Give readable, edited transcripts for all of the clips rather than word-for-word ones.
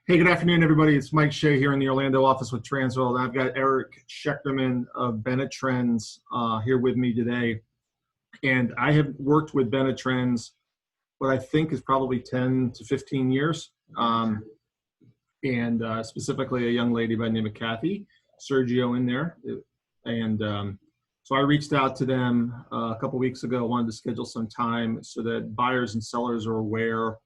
Hey, good afternoon, everybody. It's Mike Shea here in the Orlando office with Transworld. I've got Erich Schechterman of Benetrends here with me today. And I have worked with Benetrends what I think is probably 10 to 15 years. Specifically a young lady by the name of Kathy Sergio in there. So I reached out to them a couple weeks ago, wanted to schedule some time so that buyers and sellers are aware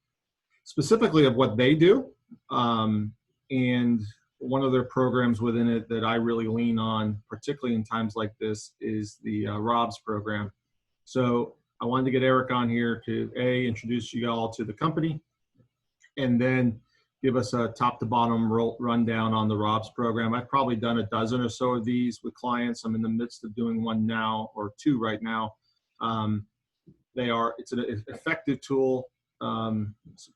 specifically of what they do. And one of their programs within it that I really lean on, particularly in times like this, is the ROBS program. So I wanted to get Erich on here to introduce you all to the company, and then give us a top to bottom rundown on the ROBS program. I've probably done a dozen or so of these with clients. I'm in the midst of doing one now, or two right now. It's an effective tool.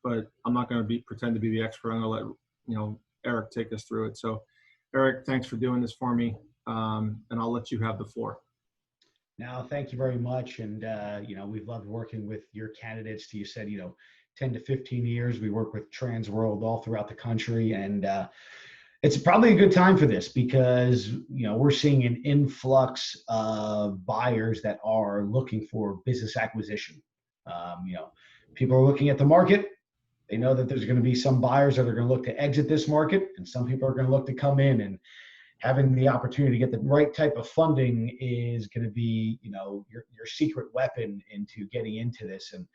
But I'm not going to pretend to be the expert. I'm going to let Erich take us through it. So, Erich, thanks for doing this for me, and I'll let you have the floor. Now, thank you very much. And we've loved working with your candidates. You said 10 to 15 years. We work with Transworld all throughout the country, and it's probably a good time for this because we're seeing an influx of buyers that are looking for business acquisition. People are looking at the market. They know that there's going to be some buyers that are going to look to exit this market, and some people are going to look to come in. And having the opportunity to get the right type of funding is going to be, your secret weapon into getting into this. And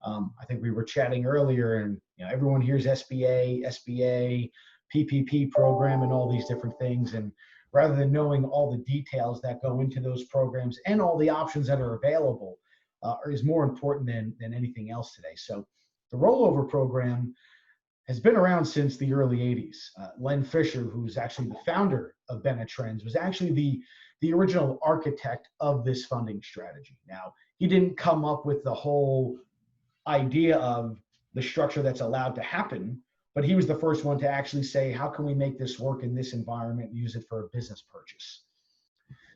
I think we were chatting earlier, and everyone hears SBA, PPP program, and all these different things. And rather than knowing all the details that go into those programs and all the options that are available, is more important than anything else today. So the rollover program has been around since the early 80s. Len Fisher, who's actually the founder of Benetrends, was actually the original architect of this funding strategy. Now, he didn't come up with the whole idea of the structure that's allowed to happen, but he was the first one to actually say, how can we make this work in this environment and use it for a business purchase?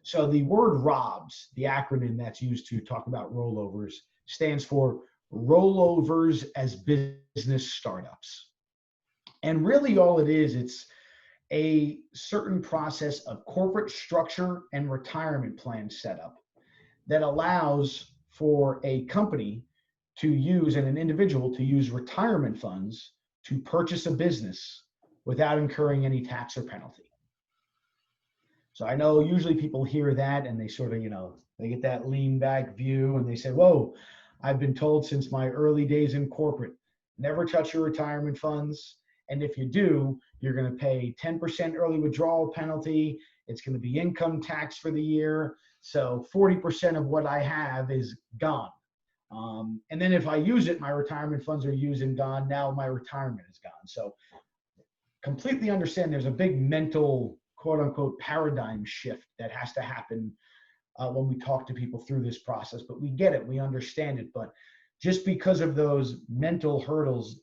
So the word ROBS, the acronym that's used to talk about rollovers, stands for Rollovers as Business Startups. And really all it is, it's a certain process of corporate structure and retirement plan setup that allows for a company to use and an individual to use retirement funds to purchase a business without incurring any tax or penalty. So I know usually people hear that and they sort of, they get that lean back view and they say, whoa, I've been told since my early days in corporate, never touch your retirement funds. And if you do, you're going to pay 10% early withdrawal penalty. It's going to be income tax for the year. So 40% of what I have is gone. And then if I use it, my retirement funds are used and gone. Now my retirement is gone. So completely understand there's a big mental quote unquote paradigm shift that has to happen when we talk to people through this process. But we get it, we understand it. But just because of those mental hurdles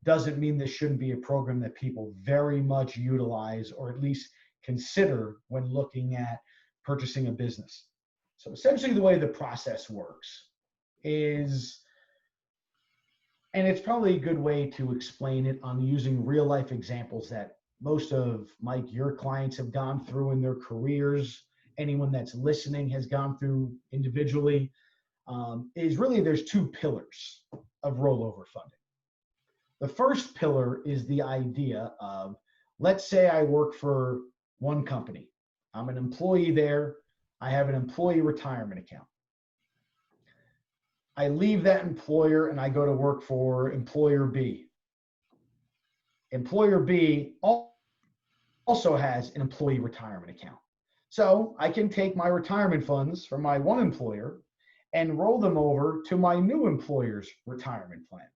doesn't mean this shouldn't be a program that people very much utilize or at least consider when looking at purchasing a business. So essentially the way the process works is, and it's probably a good way to explain it on using real life examples that most of, Mike, your clients have gone through in their careers, anyone that's listening has gone through individually, is really there's two pillars of rollover funding. The first pillar is the idea of, let's say I work for one company. I'm an employee there. I have an employee retirement account. I leave that employer and I go to work for employer B. Employer B also has an employee retirement account. So I can take my retirement funds from my one employer and roll them over to my new employer's retirement plan.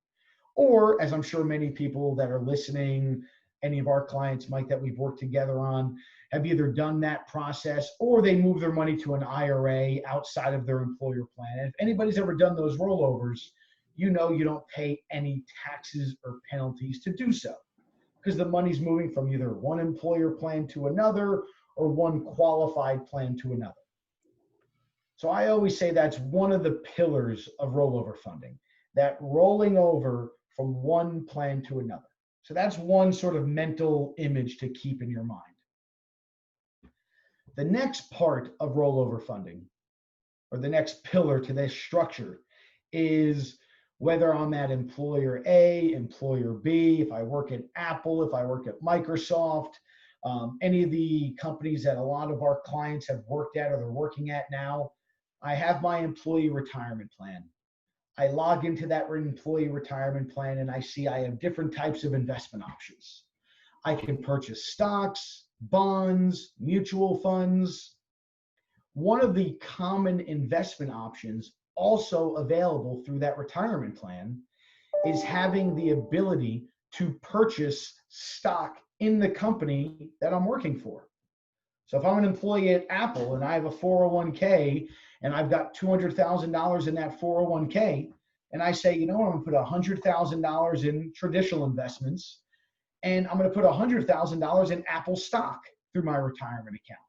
Or, as I'm sure many people that are listening, any of our clients, Mike, that we've worked together on, have either done that process or they move their money to an IRA outside of their employer plan. And if anybody's ever done those rollovers, you don't pay any taxes or penalties to do so because the money's moving from either one employer plan to another or one qualified plan to another. So I always say that's one of the pillars of rollover funding, that rolling over from one plan to another. So that's one sort of mental image to keep in your mind. The next part of rollover funding, or the next pillar to this structure, is whether I'm at employer A, employer B, if I work at Apple, if I work at Microsoft, any of the companies that a lot of our clients have worked at or they're working at now, I have my employee retirement plan. I log into that employee retirement plan and I see I have different types of investment options. I can purchase stocks, bonds, mutual funds. One of the common investment options also available through that retirement plan is having the ability to purchase stock in the company that I'm working for. So if I'm an employee at Apple and I have a 401k and I've got $200,000 in that 401k, and I say, you know, I'm going to put $100,000 in traditional investments, and I'm going to put $100,000 in Apple stock through my retirement account.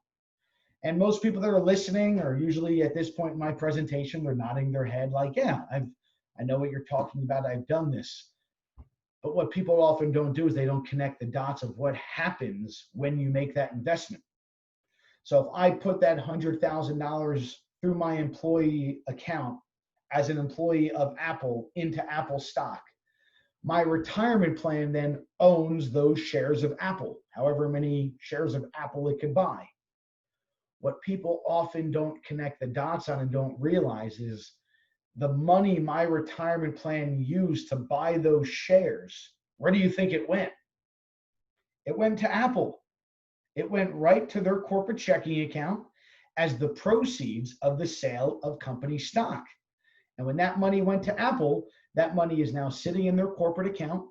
And most people that are listening are usually at this point in my presentation, they're nodding their head like, yeah, I know what you're talking about. I've done this. But what people often don't do is they don't connect the dots of what happens when you make that investment. So if I put that $100,000 through my employee account as an employee of Apple into Apple stock, my retirement plan then owns those shares of Apple, however many shares of Apple it could buy. What people often don't connect the dots on and don't realize is the money my retirement plan used to buy those shares, where do you think it went? It went to Apple. It went right to their corporate checking account as the proceeds of the sale of company stock. And when that money went to Apple, that money is now sitting in their corporate account,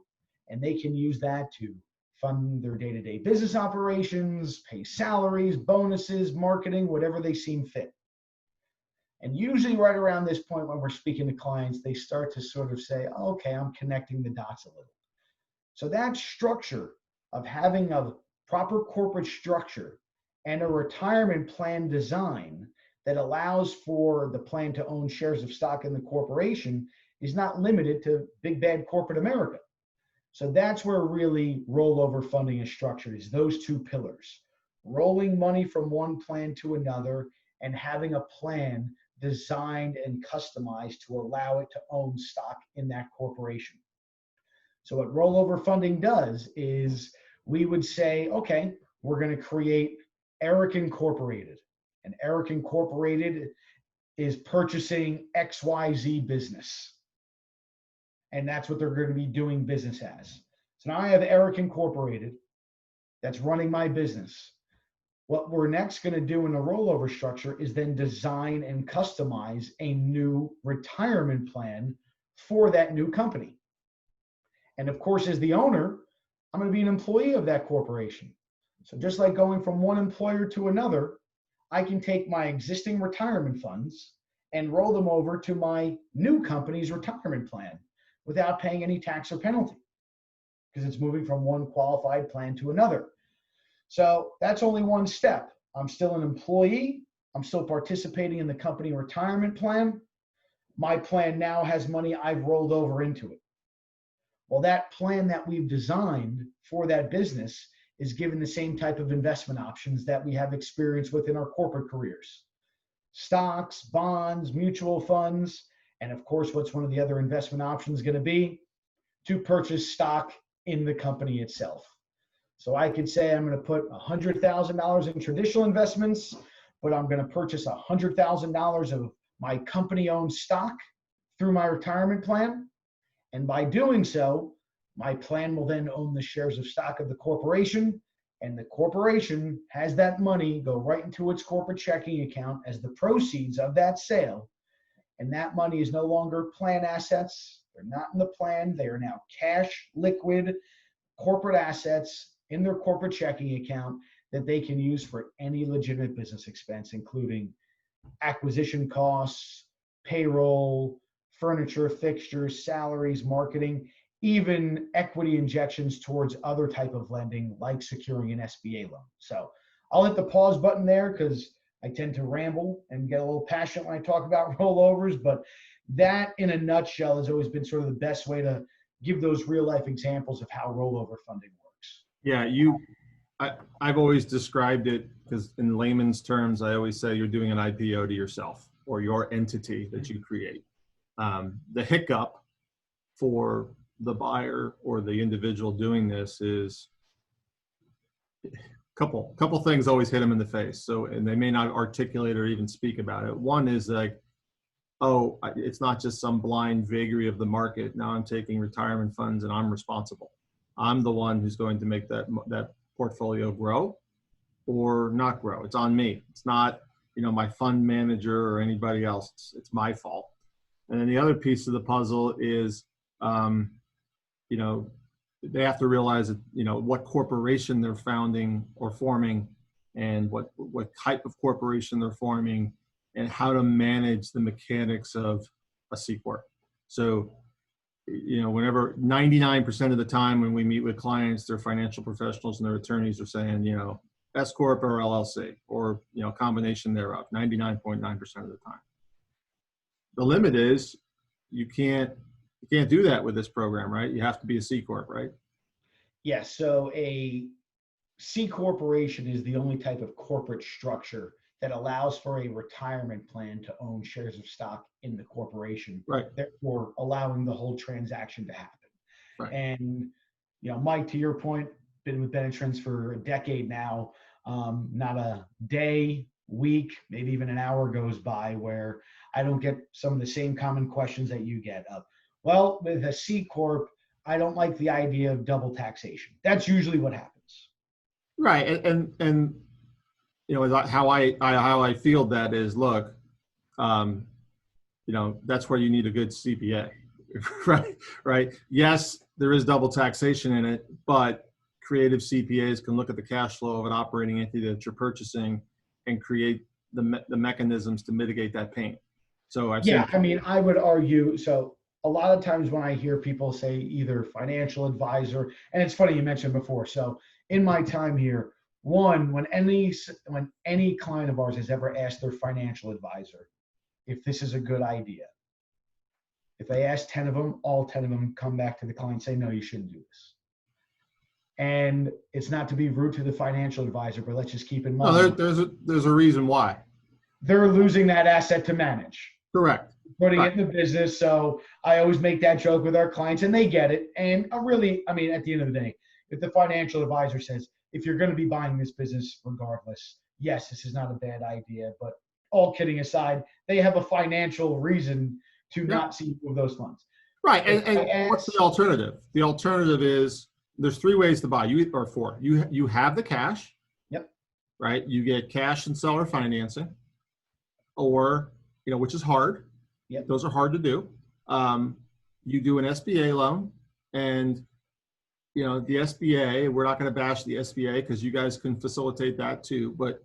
and they can use that to fund their day-to-day business operations, pay salaries, bonuses, marketing, whatever they seem fit. And usually right around this point when we're speaking to clients, they start to sort of say, oh, okay, I'm connecting the dots a little. So that structure of having a proper corporate structure and a retirement plan design that allows for the plan to own shares of stock in the corporation is not limited to big bad corporate America. So that's where really rollover funding is structured, is those two pillars: rolling money from one plan to another and having a plan designed and customized to allow it to own stock in that corporation. So what rollover funding does is we would say, okay, we're going to create Erich Incorporated. And Erich Incorporated is purchasing XYZ business. And that's what they're going to be doing business as. So now I have Erich Incorporated that's running my business. What we're next going to do in a rollover structure is then design and customize a new retirement plan for that new company. And of course, as the owner, I'm going to be an employee of that corporation. So just like going from one employer to another, I can take my existing retirement funds and roll them over to my new company's retirement plan without paying any tax or penalty, because it's moving from one qualified plan to another. So that's only one step. I'm still an employee. I'm still participating in the company retirement plan. My plan now has money I've rolled over into it. Well, that plan that we've designed for that business is given the same type of investment options that we have experience with in our corporate careers: stocks, bonds, mutual funds, and of course, what's one of the other investment options going to be? To purchase stock in the company itself. So I could say I'm going to put $100,000 in traditional investments, but I'm going to purchase $100,000 of my company-owned stock through my retirement plan. And by doing so, my plan will then own the shares of stock of the corporation, and the corporation has that money go right into its corporate checking account as the proceeds of that sale. And that money is no longer plan assets. They're not in the plan. They are now cash, liquid, corporate assets in their corporate checking account that they can use for any legitimate business expense, including acquisition costs, payroll, furniture, fixtures, salaries, marketing, even equity injections towards other type of lending like securing an SBA loan. So I'll hit the pause button there because I tend to ramble and get a little passionate when I talk about rollovers, but that in a nutshell has always been sort of the best way to give those real life examples of how rollover funding works. Yeah, I've always described it, because in layman's terms, I always say you're doing an IPO to yourself or your entity that you create. The hiccup for the buyer or the individual doing this is couple things always hit them in the face. So, and they may not articulate or even speak about it. One is like, oh, it's not just some blind vagary of the market. Now I'm taking retirement funds and I'm responsible. I'm the one who's going to make that portfolio grow or not grow. It's on me. It's not, my fund manager or anybody else. It's my fault. And then the other piece of the puzzle is, they have to realize that, what corporation they're founding or forming, and what type of corporation they're forming, and how to manage the mechanics of a C Corp. So, whenever 99% of the time when we meet with clients, their financial professionals and their attorneys are saying, S Corp or LLC, or, combination thereof, 99.9% of the time. The limit is you can't do that with this program, right? You have to be a C Corp, right? Yes. So a C corporation is the only type of corporate structure that allows for a retirement plan to own shares of stock in the corporation, right? Therefore, allowing the whole transaction to happen. Right. And Mike, to your point, been with Benetrends for a decade now. Not a day, week, maybe even an hour goes by where I don't get some of the same common questions that you get of, well, with a C Corp, I don't like the idea of double taxation. That's usually what happens. Right. And how I feel that is, look, that's where you need a good CPA, right? Yes, there is double taxation in it, but creative CPAs can look at the cash flow of an operating entity that you're purchasing and create the mechanisms to mitigate that pain. So I would argue, so a lot of times when I hear people say either financial advisor, and it's funny you mentioned before. So in my time here, when any client of ours has ever asked their financial advisor if this is a good idea, if they ask 10 of them, all 10 of them come back to the client and say, no, you shouldn't do this. And it's not to be rude to the financial advisor, but let's just keep in mind. No, there's a reason why. They're losing that asset to manage. Correct. Putting it in the business. So I always make that joke with our clients, and they get it. And at the end of the day, if the financial advisor says, if you're going to be buying this business regardless, yes, this is not a bad idea. But all kidding aside, they have a financial reason to not see you move those funds. Right. And what's the alternative? The alternative is there's three ways to buy, or four. You have the cash. Yep. Right. You get cash and seller financing, or, which is hard. Yep. Those are hard to do. You do an SBA loan, and the SBA, we're not going to bash the SBA because you guys can facilitate that too. But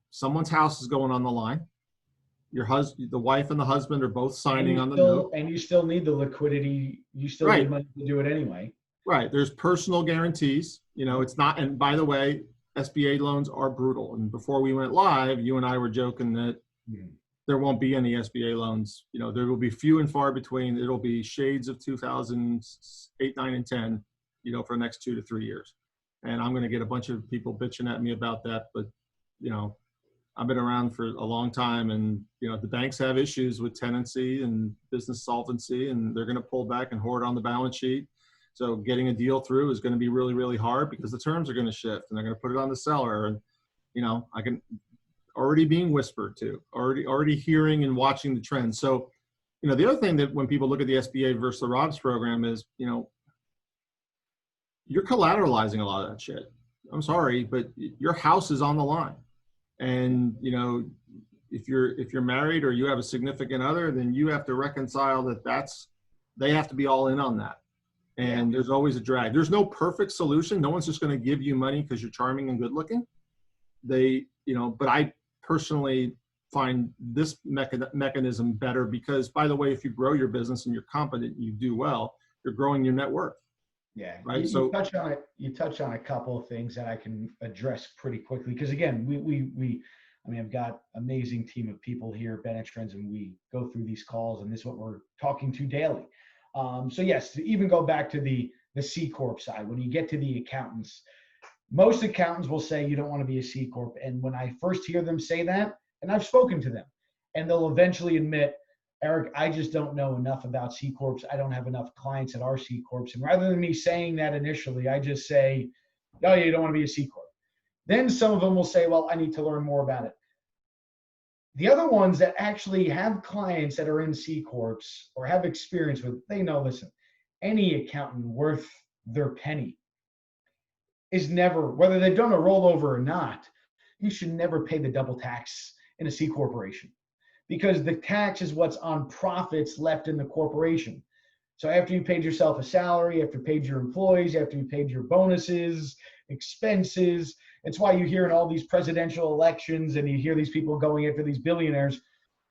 someone's house is going on the line. Your husband, the wife and the husband are both signing on the note. And you still need the liquidity. You still need money to do it anyway. Right. There's personal guarantees. It's not. And by the way, SBA loans are brutal. And before we went live, you and I were joking that there won't be any SBA loans. There will be few and far between. It'll be shades of 2008, 9, and 10, for the next 2 to 3 years. And I'm going to get a bunch of people bitching at me about that. But, I've been around for a long time, and, the banks have issues with tenancy and business solvency, and they're going to pull back and hoard on the balance sheet. So getting a deal through is going to be really, really hard because the terms are going to shift, and they're going to put it on the seller. And, I can already being whispered to, already hearing and watching the trends. So, the other thing that when people look at the SBA versus the ROBS program is, you're collateralizing a lot of that shit. I'm sorry, but your house is on the line. And, if you're married or you have a significant other, then you have to reconcile they have to be all in on that. And there's always a drag. There's no perfect solution. No one's just going to give you money because you're charming and good looking. But I personally find this mechanism better because, by the way, if you grow your business and you're competent, you do well, you're growing your net worth. Yeah. Right. You touch on a couple of things that I can address pretty quickly. Because again, I've got amazing team of people here at Benetrends, and we go through these calls, and this is what we're talking to daily. So yes, to even go back to the C Corp side, when you get to the accountants, most accountants will say you don't want to be a C Corp. And when I first hear them say that, and I've spoken to them, and they'll eventually admit, Eric, I just don't know enough about C Corps. I don't have enough clients that are C Corps. And rather than me saying that initially, I just say, no, you don't want to be a C Corp. Then some of them will say, well, I need to learn more about it. The other ones that actually have clients that are in C Corps or have experience with, they know, listen, any accountant worth their penny is never, whether they've done a rollover or not, you should never pay the double tax in a C corporation, because the tax is what's on profits left in the corporation. So after you paid yourself a salary, after you paid your employees, after you paid your bonuses, expenses, it's why you hear in all these presidential elections and you hear these people going after these billionaires,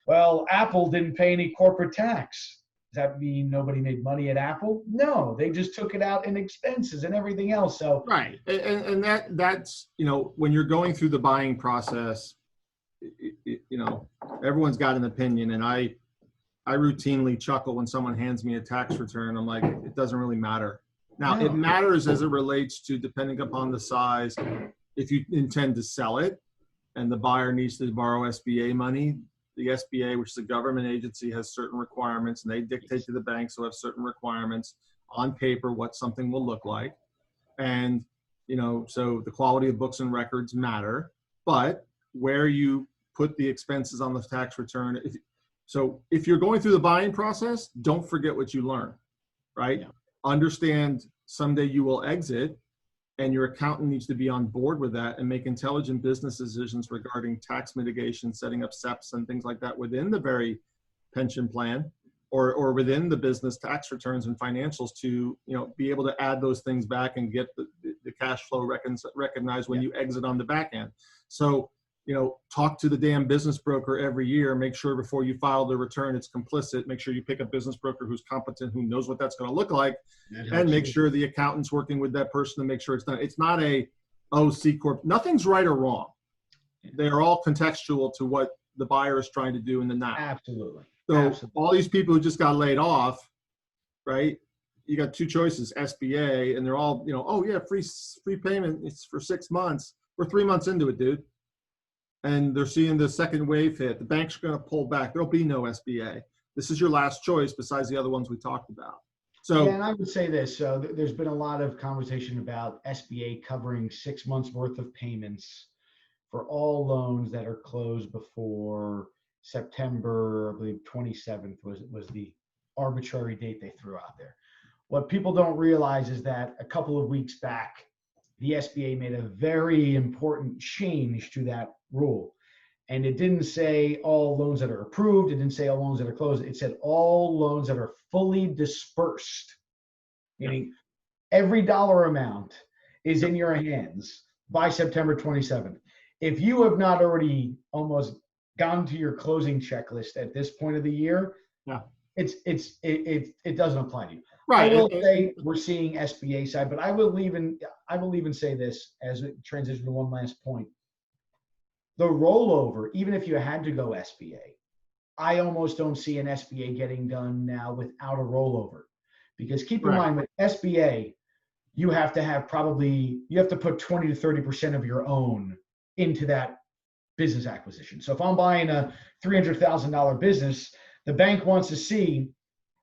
well, Apple didn't pay any corporate tax. Does that mean nobody made money at Apple? No, they just took it out in expenses and everything else. So right, and that's, you know, when you're going through the buying process, you know, everyone's got an opinion, and I routinely chuckle when someone hands me a tax return. I'm like, it doesn't really matter. Now, it matters as it relates to, depending upon the size, if you intend to sell it and the buyer needs to borrow SBA money. The SBA, which is a government agency, has certain requirements, and they dictate to the banks who have certain requirements on paper what something will look like. And, you know, so the quality of books and records matter, but where you put the expenses on the tax return. So if you're going through the buying process, don't forget what you learn, right? Yeah. Understand someday you will exit, and your accountant needs to be on board with that and make intelligent business decisions regarding tax mitigation, setting up SEPs and things like that within the very pension plan or within the business tax returns and financials to, you know, be able to add those things back and get the cash flow recognized when you exit on the back end. So, you know, talk to the damn business broker every year. Make sure before you file the return, it's complicit. Make sure you pick a business broker who's competent, who knows what that's going to look like, and make sure the accountant's working with that person to make sure it's done. It's not a, oh, C Corp. Nothing's right or wrong. They are all contextual to what the buyer is trying to do in the now. Absolutely. So Absolutely. all these people who just got laid off, right? You got two choices, SBA, and they're all, you know, oh yeah, free payment. It's for 6 months. We're 3 months into it, dude. And they're seeing the second wave hit. The banks are going to pull back. There'll be no SBA. This is your last choice besides the other ones we talked about. So, yeah, and I would say this. So there's been a lot of conversation about SBA covering 6 months worth of payments for all loans that are closed before September, I believe 27th was the arbitrary date they threw out there. What people don't realize is that a couple of weeks back, the SBA made a very important change to that rule. And it didn't say all loans that are approved. It didn't say all loans that are closed. It said all loans that are fully dispersed, meaning every dollar amount is in your hands by September 27th. If you have not already almost gone to your closing checklist at this point of the year, it doesn't apply to you. Right. I will say we're seeing SBA side, but I will even say this as it transitions to one last point. The rollover, even if you had to go SBA, I almost don't see an SBA getting done now without a rollover. Because keep in mind, with SBA, you have to put 20 to 30% of your own into that business acquisition. So if I'm buying a $300,000 business, the bank wants to see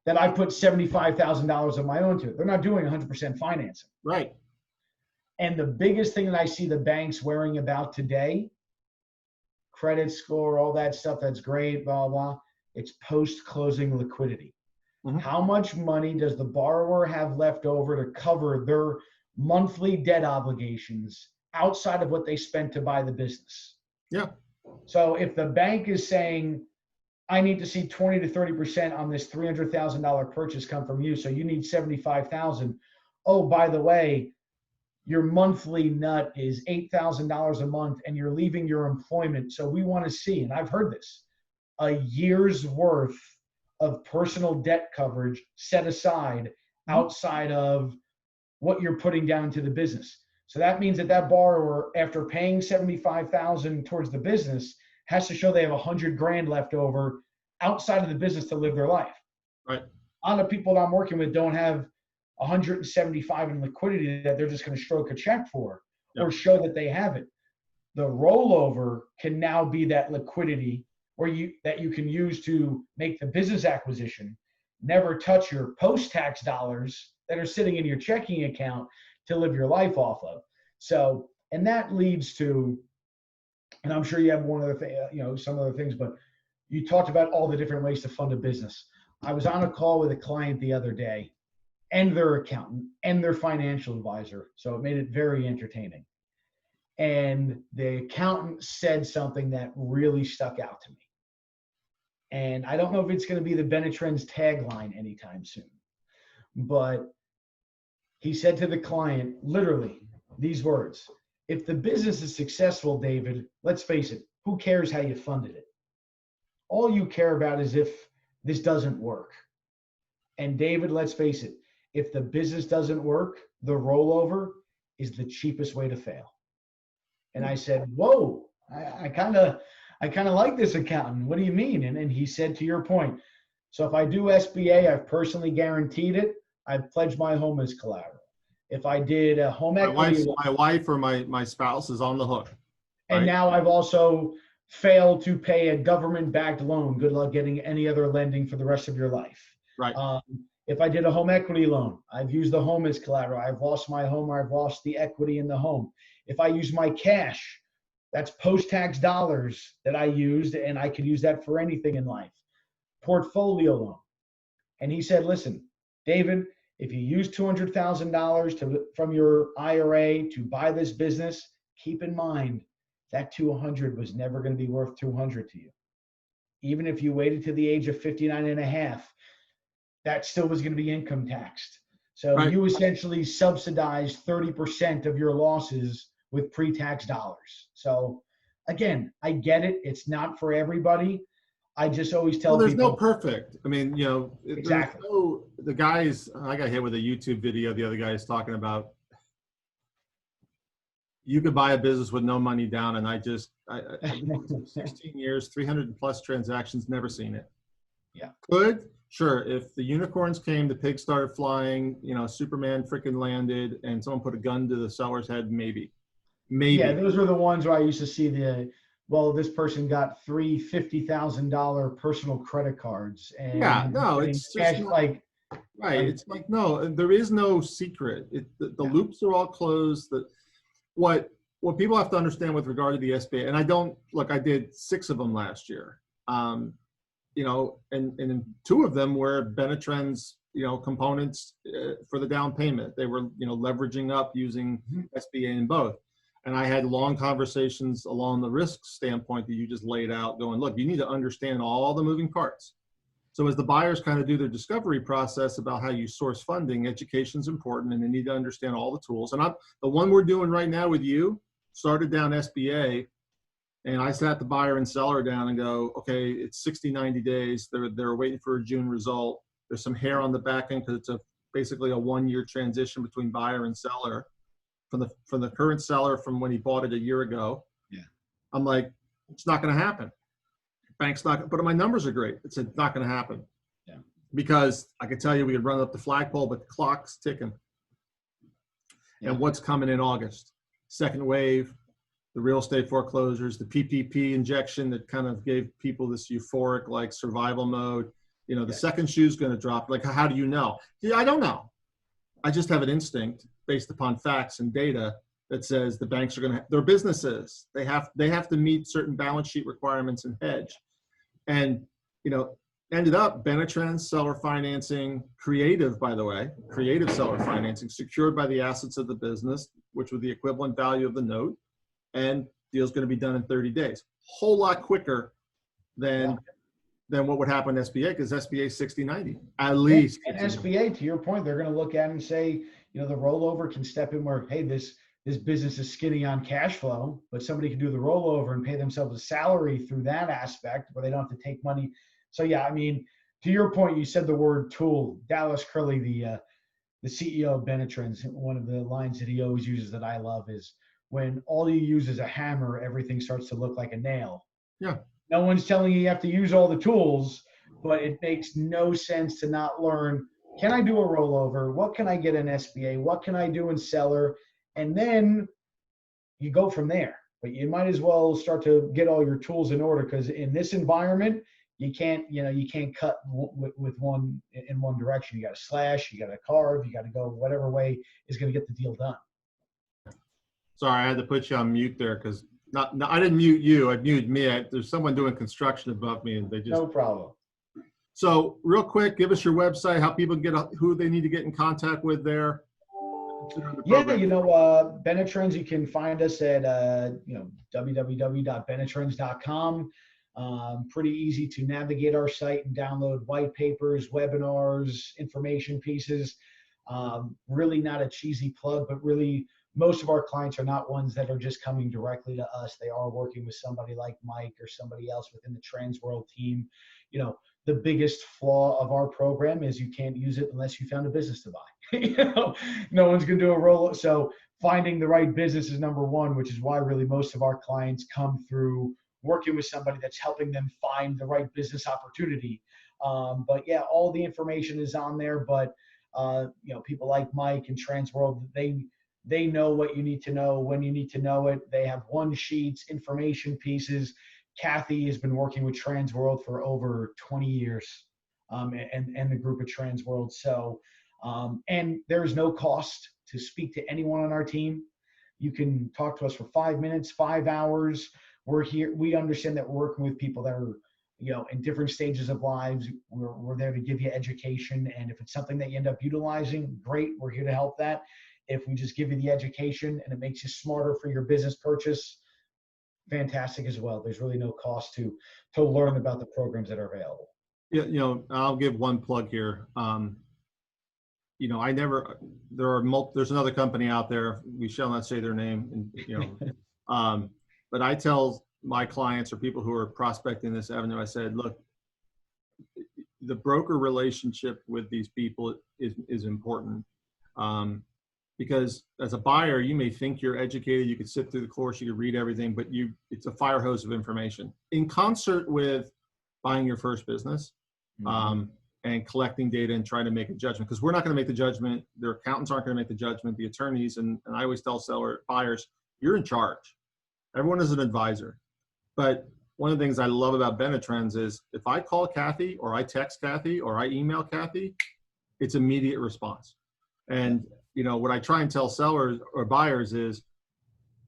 that I put $75,000 of my own to it. They're not doing 100% financing. Right. And the biggest thing that I see the banks worrying about today, credit score, all that stuff, that's great, blah, blah, it's post-closing liquidity. Mm-hmm. How much money does the borrower have left over to cover their monthly debt obligations outside of what they spent to buy the business? Yeah. So if the bank is saying, I need to see 20 to 30% on this $300,000 purchase come from you, so you need $75,000. Oh, by the way, your monthly nut is $8,000 a month and you're leaving your employment. So we want to see, and I've heard this, a year's worth of personal debt coverage set aside outside of what you're putting down to the business. So that means that borrower, after paying $75,000 towards the business, has to show they have $100,000 left over outside of the business to live their life. Right. a lot of people that I'm working with don't have 175 in liquidity that they're just going to stroke a check for or show that they have it. The rollover can now be that liquidity that you can use to make the business acquisition, never touch your post-tax dollars that are sitting in your checking account to live your life off of. So, and that leads to, and I'm sure you have one other thing, some other things, but you talked about all the different ways to fund a business. I was on a call with a client the other day and their accountant and their financial advisor. So it made it very entertaining. And the accountant said something that really stuck out to me. And I don't know if it's going to be the Benetrends tagline anytime soon, but he said to the client, literally these words: if the business is successful, David, let's face it, who cares how you funded it? All you care about is if this doesn't work. And David, let's face it, if the business doesn't work, the rollover is the cheapest way to fail. And I said, whoa, I kind of like this accountant. What do you mean? And he said, to your point, so if I do SBA, I've personally guaranteed it. I've pledged my home as collateral. If I did a home equity, my wife or my spouse is on the hook. And right? Now I've also failed to pay a government-backed loan. Good luck getting any other lending for the rest of your life. Right. If I did a home equity loan, I've used the home as collateral. I've lost my home, or I've lost the equity in the home. If I use my cash, that's post-tax dollars that I used, and I could use that for anything in life. Portfolio loan. And he said, listen, David, if you use $200,000 from your IRA to buy this business, keep in mind that $200 was never going to be worth $200 to you. Even if you waited to the age of 59 and a half, that still was going to be income taxed. So you essentially subsidized 30% of your losses with pre-tax dollars. So again, I get it. It's not for everybody. I just always tell there's people. No perfect. I mean, Exactly. The guys, I got hit with a YouTube video. The other guy is talking about, you could buy a business with no money down. And I've been 16 years, 300 plus transactions, never seen it. Yeah. Could, sure. If the unicorns came, the pigs started flying, Superman freaking landed and someone put a gun to the seller's head, maybe. Yeah, those were the ones where I used to see this person got three $50,000 personal credit cards. And it's just not, right. It's like, no, there is no secret. The loops are all closed. What people have to understand with regard to the SBA, and I did 6 of them last year. And 2 of them were Benetrends, components for the down payment. They were, leveraging up using SBA in both. And I had long conversations along the risk standpoint that you just laid out, going, look, you need to understand all the moving parts. So as the buyers kind of do their discovery process about how you source funding, education's important, and they need to understand all the tools. And the one we're doing right now with you started down SBA, and I sat the buyer and seller down and go, okay, it's 60, 90 days. They're waiting for a June result. There's some hair on the back end because it's basically a 1-year transition between buyer and seller. From the current seller from when he bought it a year ago. Yeah. I'm like, it's not going to happen. Bank's not, but my numbers are great. It's not going to happen. Yeah. Because I could tell you we could run up the flagpole, but the clock's ticking. Yeah. And what's coming in August? Second wave, the real estate foreclosures, the PPP injection that kind of gave people this euphoric like survival mode. The second shoe's going to drop. Like, how do you know? Yeah, I don't know. I just have an instinct based upon facts and data that says the banks are going to, their businesses, they have to meet certain balance sheet requirements and hedge. And, ended up Benetrends seller financing, creative, by the way, creative seller financing secured by the assets of the business, which were the equivalent value of the note, and deal's going to be done in 30 days. Whole lot quicker than what would happen in SBA, because SBA is 60, 90, at least. And SBA, to your point, they're going to look at it and say, the rollover can step in where, hey, this business is skinny on cash flow, but somebody can do the rollover and pay themselves a salary through that aspect where they don't have to take money. So to your point, you said the word tool. Dallas Curley, the CEO of Benetrends, one of the lines that he always uses that I love is, when all you use is a hammer, everything starts to look like a nail. Yeah. No one's telling you have to use all the tools, but it makes no sense to not learn, can I do a rollover? What can I get in SBA? What can I do in seller? And then you go from there. But you might as well start to get all your tools in order, because in this environment, you can't cut with one in one direction. You got to slash, you got to carve, you got to go whatever way is going to get the deal done. Sorry, I had to put you on mute there because I didn't mute you. I muted me. There's someone doing construction above me, and they just. No problem. So, real quick, give us your website, how people get who they need to get in contact with there. Yeah, Benetrends, you can find us at www.benetrends.com. Pretty easy to navigate our site and download white papers, webinars, information pieces. Really not a cheesy plug, but really most of our clients are not ones that are just coming directly to us. They are working with somebody like Mike or somebody else within the Transworld team. The biggest flaw of our program is you can't use it unless you found a business to buy. No one's going to do a roll. So finding the right business is number one, which is why really most of our clients come through working with somebody that's helping them find the right business opportunity. But yeah, all the information is on there. But people like Mike and Transworld, they know what you need to know when you need to know it. They have one sheets, information pieces. Kathy has been working with Transworld for over 20 years, and the group at Transworld. So, and there is no cost to speak to anyone on our team. You can talk to us for 5 minutes, 5 hours. We're here. We understand that we're working with people that are, in different stages of lives. We're there to give you education. And if it's something that you end up utilizing, great. We're here to help that. If we just give you the education and it makes you smarter for your business purchase, fantastic as well. There's really no cost to learn about the programs that are available. Yeah, I'll give one plug here. There's another company out there. We shall not say their name, but I tell my clients or people who are prospecting this avenue, I said, look, the broker relationship with these people is important. Because as a buyer, you may think you're educated, you could sit through the course, you could read everything, but it's a fire hose of information. In concert with buying your first business, and collecting data and trying to make a judgment, because we're not going to make the judgment. Their accountants aren't going to make the judgment, the attorneys, and I always tell buyers, you're in charge. Everyone is an advisor. But one of the things I love about Benetrends is if I call Kathy or I text Kathy or I email Kathy, it's immediate response. And what I try and tell sellers or buyers is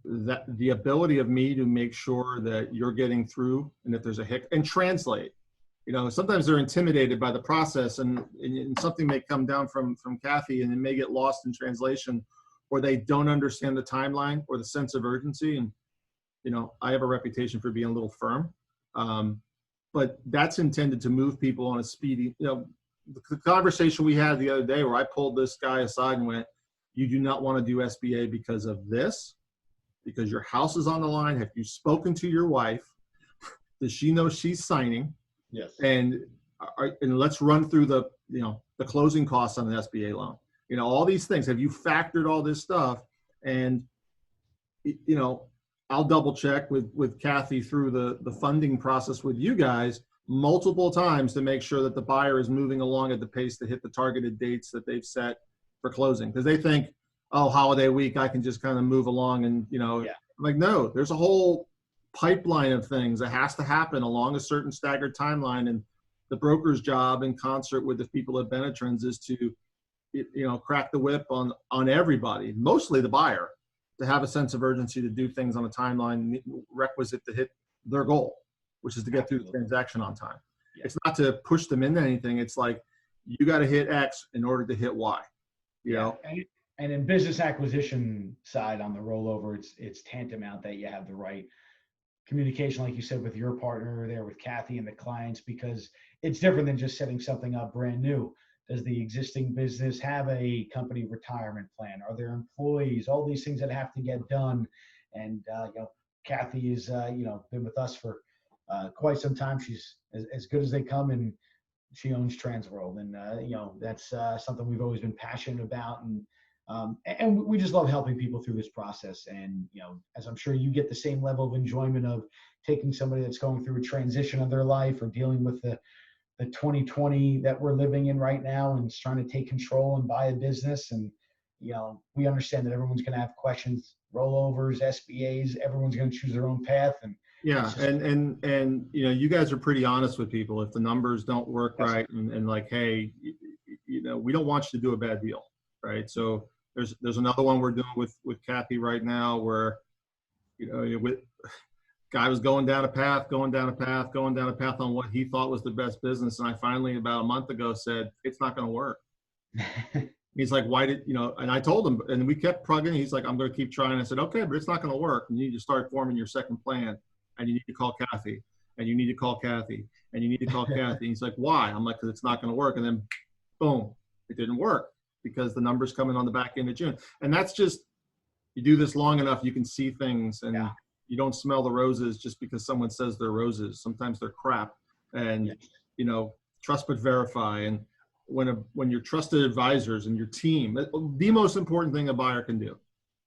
that the ability of me to make sure that you're getting through, and if there's a hic, and translate. Sometimes they're intimidated by the process, and something may come down from Kathy, and it may get lost in translation, or they don't understand the timeline or the sense of urgency. And I have a reputation for being a little firm, but that's intended to move people on a speedy. The conversation we had the other day, where I pulled this guy aside and went, you do not want to do SBA because of this, because your house is on the line. Have you spoken to your wife? Does she know she's signing? Yes. And let's run through the closing costs on an SBA loan. All these things. Have you factored all this stuff? And I'll double check with Kathy through the funding process with you guys multiple times to make sure that the buyer is moving along at the pace to hit the targeted dates that they've set for closing. Because they think, oh, holiday week, I can just kind of move along. And, I'm like, no, there's a whole pipeline of things that has to happen along a certain staggered timeline. And the broker's job in concert with the people at Benetrends is to, crack the whip on everybody, mostly the buyer, to have a sense of urgency to do things on a timeline requisite to hit their goal, which is to get through the transaction on time. Yeah. It's not to push them into anything. It's like, you got to hit X in order to hit Y, And in business acquisition side on the rollover, it's tantamount that you have the right communication, like you said, with your partner there, with Kathy and the clients, because it's different than just setting something up brand new. Does the existing business have a company retirement plan? Are there employees? All these things that have to get done. And Kathy has been with us for quite some time. She's as good as they come, and she owns Transworld, and that's something we've always been passionate about, and we just love helping people through this process. And as I'm sure you get the same level of enjoyment of taking somebody that's going through a transition of their life or dealing with the the 2020 that we're living in right now and is trying to take control and buy a business. And, you know, we understand that everyone's going to have questions, rollovers, SBAs, everyone's going to choose their own path. And Yeah, it's just, and you know, you guys are pretty honest with people. If the numbers don't work yes, right, and like, hey, you know, we don't want you to do a bad deal, right? So there's another one we're doing with Kathy right now, where, you know, with guy was going down a path, going down a path, going down a path on what he thought was the best business, and I finally, about a month ago, said it's not going to work. He's like, why did, you know, and I told him, and we kept plugging. He's like, I'm going to keep trying. I said, okay, but it's not going to work. You need to start forming your second plan, and you need to call Kathy, and you need to call Kathy, and you need to call Kathy. He's like, why? I'm like, because it's not going to work. And then boom, it didn't work because the numbers coming on the back end of June. And that's just, you do this long enough, you can see things, and yeah, you don't smell the roses just because someone says they're roses. Sometimes they're crap. And, yeah, you know, trust but verify. And when your trusted advisors and your team, the most important thing a buyer can do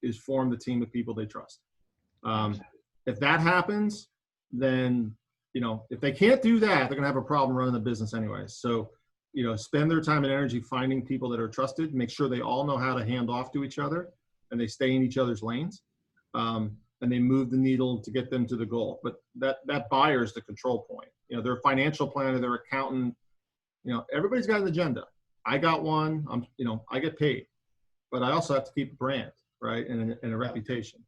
is form the team of people they trust. If that happens, then, you know, if they can't do that, they're going to have a problem running the business anyway. So, you know, spend their time and energy finding people that are trusted, make sure they all know how to hand off to each other and they stay in each other's lanes. And they move the needle to get them to the goal. But that buyer is the control point. You know, their financial planner, their accountant, you know, everybody's got an agenda. I got one. You know, I get paid, but I also have to keep a brand, right, and a reputation.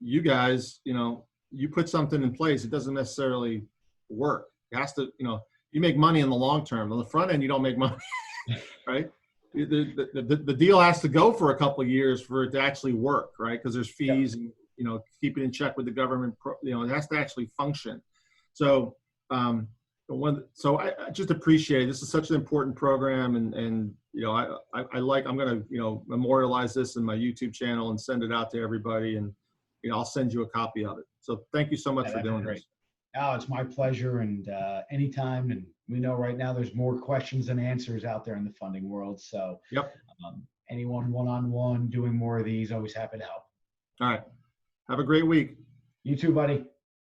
You guys, you know, you put something in place, it doesn't necessarily work. It has to, you know, you make money in the long term. On the front end, you don't make money, right? The deal has to go for a couple of years for it to actually work, right? Because there's fees and, you know, keep it in check with the government. You know, it has to actually function. So, so I just appreciate, this is such an important program, and you know, I'm going to, you know, memorialize this in my YouTube channel and send it out to everybody, and, you know, I'll send you a copy of it. So thank you so much for doing this. Oh, it's my pleasure, and anytime. And we know right now there's more questions than answers out there in the funding world. So Yep. Anyone one-on-one doing more of these, always happy to help. All right. Have a great week. You too, buddy.